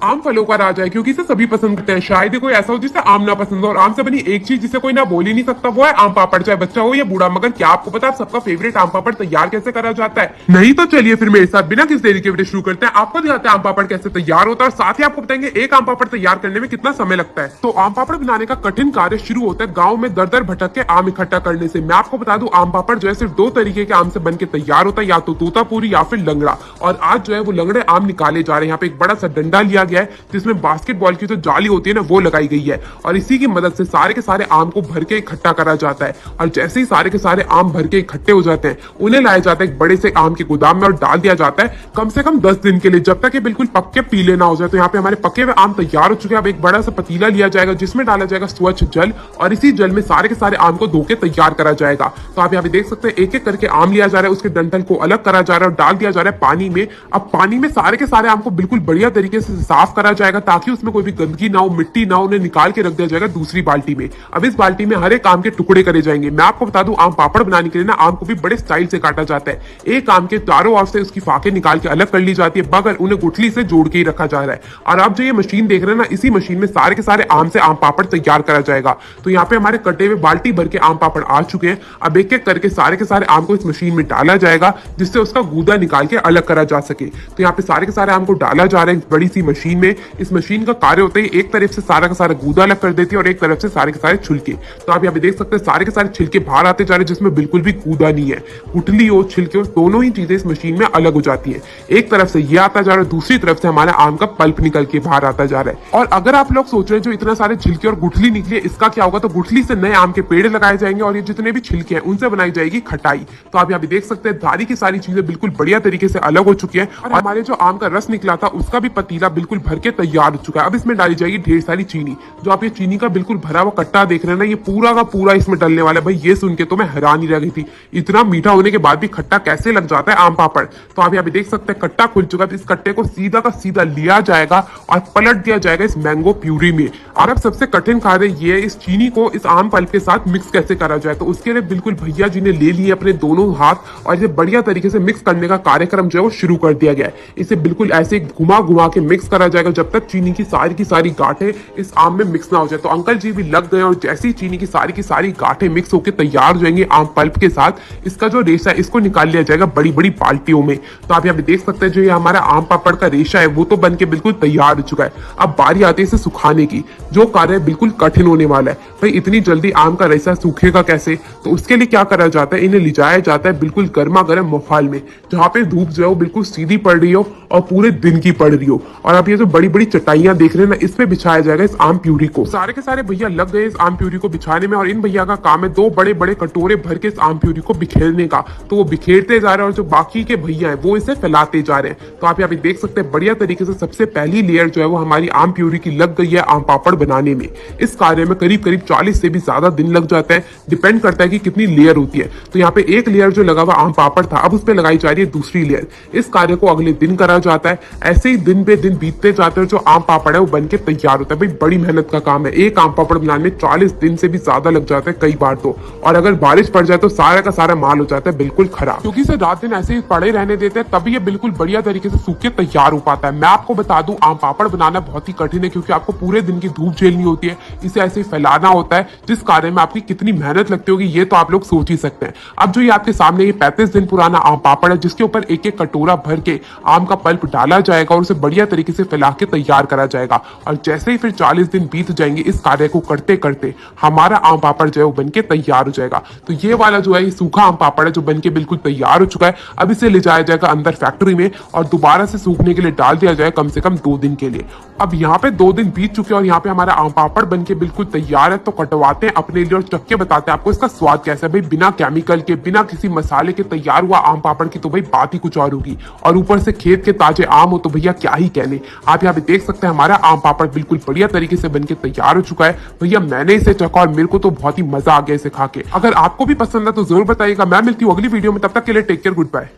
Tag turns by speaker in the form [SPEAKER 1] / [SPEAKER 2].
[SPEAKER 1] आम फलों का राजा है क्योंकि इसे सभी पसंद करते हैं। शायद ही कोई ऐसा हो जिसे आम ना पसंद हो। और आम से बनी एक चीज जिसे कोई ना बोल ही नहीं सकता, वो है आम पापड़, चाहे बच्चा हो या बूढ़ा। मगर क्या आपको पता है सबका फेवरेट आम पापड़ तैयार कैसे करा जाता है? नहीं तो चलिए फिर मेरे साथ बिना किसी देरी के वीडियो शुरू करते हैं। आपको दिखाते हैं आम पापड़ कैसे तैयार होता है और साथ ही आपको बताएंगे एक आम पापड़ तैयार करने में कितना समय लगता है। तो आम पापड़ बनाने का कठिन कार्य शुरू होता है गाँव में दर दर भटक के आम इकट्ठा करने से। मैं आपको बता दूं आम पापड़ जो है सिर्फ दो तरीके के आम से बन के तैयार होता है, या तो तोतापुरी या फिर लंगड़ा। और आज जो है वो लंगड़े आम निकाले जा रहे हैं। यहाँ पे एक बड़ा सा डंडा लिया गया है जिसमें बास्केटबॉल की जो जाली होती है ना वो लगाई गई है, और इसी की मदद से सारे के सारे आम को भर के इकट्ठा करा जाता है। और जैसे ही सारे के सारे आम भर के इकट्ठे हो जाते हैं उन्हें लाया जाता है एक बड़े से आम के गोदाम में और डाल दिया जाता है कम से कम 10 दिन के लिए, जब तक ये बिल्कुल पक्के पीले ना हो जाए। तो यहाँ पे हमारे पके हुए आम तैयार हो चुके हैं। अब एक बड़ा सा पतीला लिया जाएगा जिसमें डाला जाएगा स्वच्छ जल, और इसी जल में सारे के सारे आम को धो के तैयार करा जाएगा। तो आप यहाँ पे देख सकते हैं एक एक करके आम लिया जा रहा है, उसके डंठल को अलग करा जा रहा है और डाल दिया जा रहा है पानी में। अब पानी में सारे के सारे आम को बिल्कुल बढ़िया तरीके से साफ करा जाएगा ताकि उसमें कोई भी गंदगी ना हो, मिट्टी ना हो। उन्हें निकाल के रख दिया जाएगा दूसरी बाल्टी में। अब इस बाल्टी में हर एक आम के टुकड़े करे जाएंगे। मैं आपको बता दूं आम पापड़ बनाने के लिए ना आम को भी बड़े स्टाइल से काटा जाता है। एक आम के चारों ओर से उसकी फाके निकाल के अलग कर ली जाती है, मगर उन्हें गुठली से जोड़ के ही रखा जा रहा है। और आप जो ये मशीन देख रहे हैं ना, इसी मशीन में सारे के सारे आम से आम पापड़ तैयार करा जाएगा। तो यहाँ पे हमारे कटे हुए बाल्टी भर के आम पापड़ आ चुके हैं। अब एक एक करके सारे के सारे आम को इस मशीन में डाला जाएगा जिससे उसका गूदा निकाल के अलग करा जा सके। तो यहाँ पे सारे के सारे आम को डाला जा रहा है बड़ी सी मशीन में। इस मशीन का कार्य होता है एक तरफ से सारा का सारा गूदा अलग कर देती है और एक तरफ से सारे के सारे छिलके। तो आप यहाँ पे देख सकते हैं सारे के सारे छिलके बाहर आते जा रहे हैं जिसमें बिल्कुल भी गूदा नहीं है। गुठली हो छिलके हो दोनों ही चीजें इस मशीन में अलग हो जाती है। एक तरफ से ये आता जा रहा है, दूसरी तरफ से हमारा आम का पल्प निकल के बाहर आता जा रहा है। और अगर आप लोग सोच रहे हैं जो इतना सारे छिलके और गुठली निकली है इसका क्या होगा, तो गुठली से नए आम के पेड़ लगाए जाएंगे और ये जितने भी छिलके हैं उनसे बनाई जाएगी खटाई। तो आप यहाँ पे देख सकते हैं सारी की सारी चीजें बिल्कुल बढ़िया तरीके से अलग हो चुकी है। और हमारे जो आम का रस निकला था उसका भी पतीला बिल्कुल भर के तैयार हो चुका है। अब इसमें डाली जाएगी ढेर सारी चीनी। जो आप ये चीनी का बिल्कुल भरा हुआ कट्टा देख रहे हैं ना, ये पूरा का पूरा इसमें डलने वाला है। भाई ये सुन के तो मैं हैरान ही रह गई थी, इतना मीठा होने के बाद भी खट्टा कैसे लग जाता है आम पापड़। तो आप यहाँ पे देख सकते हैं कट्टा खुल चुका है। इस कट्टे को सीधा का सीधा लिया जाएगा और पलट दिया जाएगा इस मैंगो प्यूरी में। और अब सबसे कठिन कार्य ये है इस चीनी को इस आम पल्प के साथ मिक्स कैसे करा जाए। तो उसके लिए बिल्कुल भैया जी ने ले लिए अपने दोनों हाथ और इसे बढ़िया तरीके से मिक्स करने का कार्यक्रम जो है वो शुरू कर दिया गया है। इसे बिल्कुल ऐसे घुमा घुमा के मिक्स करा जाएगा जब तक चीनी की सारी गांठें इस आम में मिक्स ना हो जाए। तो अंकल जी भी लग गए और जैसे ही चीनी की सारी गांठें मिक्स होकर तैयार हो जाएंगी आम पल्प के साथ, इसका जो रेशा है इसको निकाल लिया जाएगा बड़ी बड़ी बाल्टियों में। तो आप यहाँ पे देख सकते हैं जो ये हमारा आम पापड़ का रेशा है वो तो बन के बिल्कुल तैयार हो चुका है। अब बारी आती है इसे सुखाने की, जो कार्य बिल्कुल कठिन होने वाला है। भाई इतनी जल्दी आम का रेशा सूखेगा कैसे? तो उसके लिए क्या करा जाता है, इन्हें ले जाया जाता है बिल्कुल गर्मा गर्म माहौल में जहाँ पे धूप जो है वो बिल्कुल सीधी पड़ रही हो और पूरे दिन की पड़ रही हो। और आप ये जो बड़ी बड़ी चटाइयां देख रहे हैं ना, इस पे बिछाया जाएगा इस आम प्यूरी को। सारे के सारे भैया लग गए इस आम प्यूरी को बिछाने में और इन भैया का काम है दो बड़े बड़े कटोरे भर के इस आम प्यूरी को बिखेरने का। तो वो बिखेरते जा रहे हैं और जो बाकी के भैया हैं वो इसे फैलाते जा रहे हैं। तो आप यहाँ पे देख सकते हैं बढ़िया तरीके से सबसे पहली लेयर जो है वो हमारी आम प्यूरी की लग गई है आम पापड़ बनाने में। इस कार्य में करीब करीब 40 से भी ज्यादा दिन लग जाता है, डिपेंड करता है कि कितनी लेयर होती है। तो यहाँ पे एक लेयर जो लगा हुआ आम पापड़ था अब उस पर लगाई जा रही है दूसरी लेयर। इस कार्य को अगले दिन करा जाता है। ऐसे ही दिन पे दिन बीतते जाते हैं, जो आम पापड़ है वो बनके तैयार होता है। भाई बड़ी मेहनत का काम है, एक आम पापड़ बनाने में 40 दिन से भी ज्यादा लग जाता है कई बार तो। और अगर बारिश पड़ जाए तो सारा का सारा माल हो जाता है बिल्कुल खराब, क्योंकि इसे रात दिन ऐसे ही पड़े रहने देते हैं तभी ये बिल्कुल बढ़िया तरीके से सूख के तैयार हो पाता है। मैं आपको बता दूं आम पापड़ बनाना बहुत ही कठिन है क्योंकि आपको पूरे दिन की धूप झेलनी होती है, इसे ऐसे ही फैलाना होता है, जिस कार्य में आपकी कितनी मेहनत लगती होगी ये तो आप लोग सोच ही सकते हैं। अब जो ये आपके सामने ये 35 दिन पुराना आम पापड़ है जिसके ऊपर एक एक कटोरा भर के आम का पल्प डाला जाएगा और उसे बढ़िया तरीके से फैला के तैयार करा जाएगा। और जैसे ही फिर 40 दिन बीत जाएंगे इस कार्य को करते करते हमारा आम पापड़ जो है वो बनके तैयार हो जाएगा। तो ये वाला जो है ये सूखा आम पापड़ है जो बनके बिल्कुल तैयार हो चुका है। अब इसे ले जाया जाएगा अंदर फैक्ट्री में और दोबारा से सूखने के लिए डाल दिया जाए कम से कम 2 दिन के लिए। अब यहाँ पे 2 दिन बीत चुके हैं और यहाँ पे हमारा आम पापड़ बनके बिल्कुल तैयार है। तो कटवाते हैं अपने लिए और चख के बताते हैं आपको इसका स्वाद कैसा है। भाई बिना केमिकल के बिना किसी मसाले के तैयार हुआ आम पापड़ की तो भाई बात ही कुछ और होगी, और ऊपर से खेत के ताजे आम हो तो भैया क्या ही कहने। आप यहाँ पे देख सकते हैं हमारा आम पापड़ बिल्कुल बढ़िया तरीके से बनके तैयार हो चुका है। भैया मैंने इसे चखा और मेरे को तो बहुत ही मजा आ गया इसे खा के। अगर आपको भी पसंद है तो जरूर बताइएगा। मैं मिलती हूँ अगली वीडियो में, तब तक के लिए टेक केयर, गुड बाय।